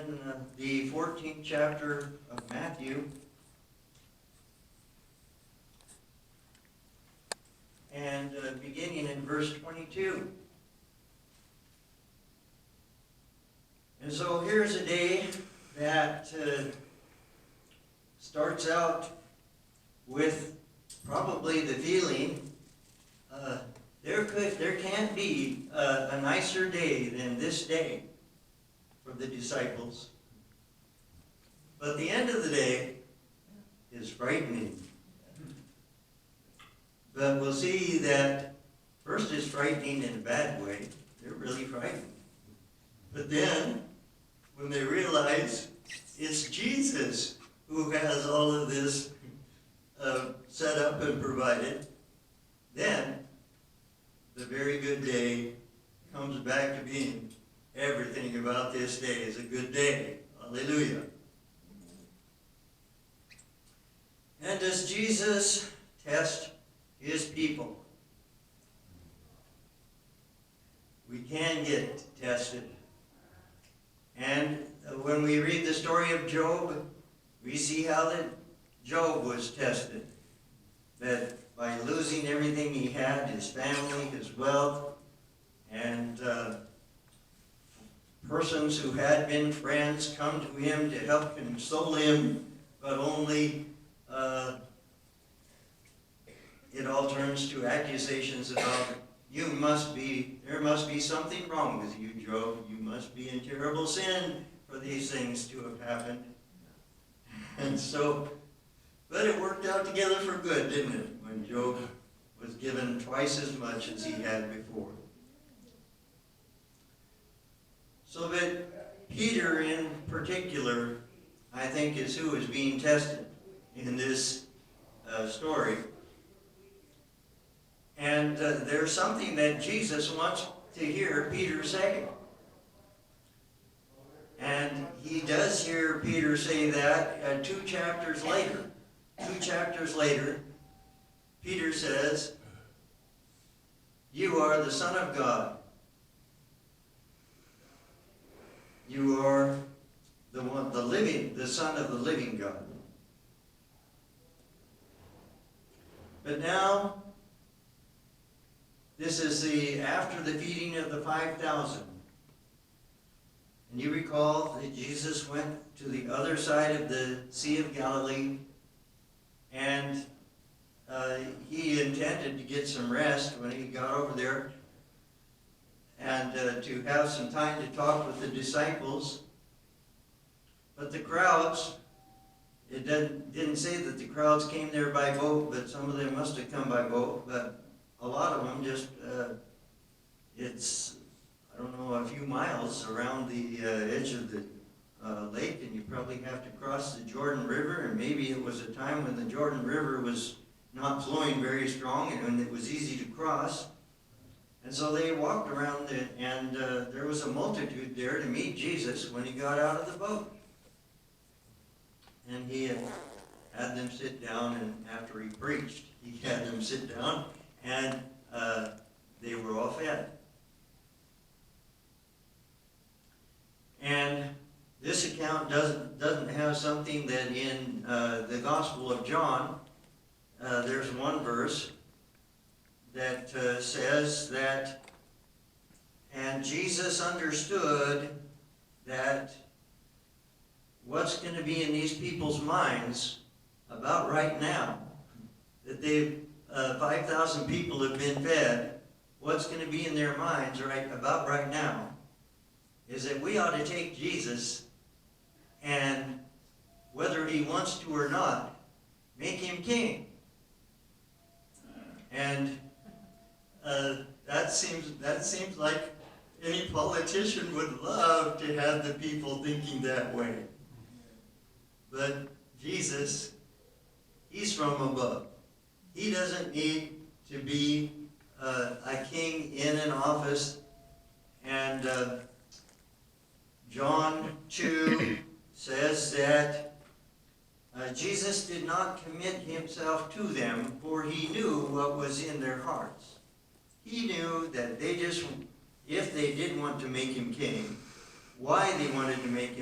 in the 14th chapter of Matthew. And beginning in verse 22. And so here's a day that starts out with probably the feeling there can't be a nicer day than this day for the disciples. But the end of the day is frightening. But we'll see that first it's frightening in a bad way. They're really frightened. But then, when they realize it's Jesus who has all of this set up and provided, then the very good day comes back to being everything about this day is a good day. Hallelujah. And does Jesus test his people? We can get tested. And when we read the story of Job, we see how that Job was tested. That by losing everything he had, his family, his wealth, and persons who had been friends come to him to help console him, but only it all turns to accusations about, there must be something wrong with you, Job. You must be in terrible sin for these things to have happened. And so, but it worked out together for good, didn't it? When Job was given twice as much as he had before. So that Peter in particular, I think, is who is being tested in this story. And there's something that Jesus wants to hear Peter say. And he does hear Peter say that 2 chapters later. 2 chapters later, Peter says, "You are the Son of God. You are the Son of the living God." But now, this is after the feeding of the 5,000. And you recall that Jesus went to the other side of the Sea of Galilee, and he intended to get some rest when he got over there, and to have some time to talk with the disciples. But the crowds, it didn't say that the crowds came there by boat, but some of them must have come by boat, but a lot of them just, it's, I don't know, a few miles around the edge of the lake, and you probably have to cross the Jordan River, and maybe it was a time when the Jordan River was not flowing very strong and it was easy to cross. And so they walked around, and there was a multitude there to meet Jesus when he got out of the boat. And he had them sit down, and after he preached, he had them sit down, and they were all fed. And this account doesn't have something that in the Gospel of John, there's one verse that says that, and Jesus understood that what's going to be in these people's minds about right now, that 5,000 people have been fed, what's going to be in their minds about right now is that we ought to take Jesus and, whether he wants to or not, make him king. And that seems like any politician would love to have the people thinking that way. But Jesus, he's from above. He doesn't need to be a king in an office. And John 2 says that Jesus did not commit himself to them, for he knew what was in their hearts. He knew that if they did want to make him king, why they wanted to make him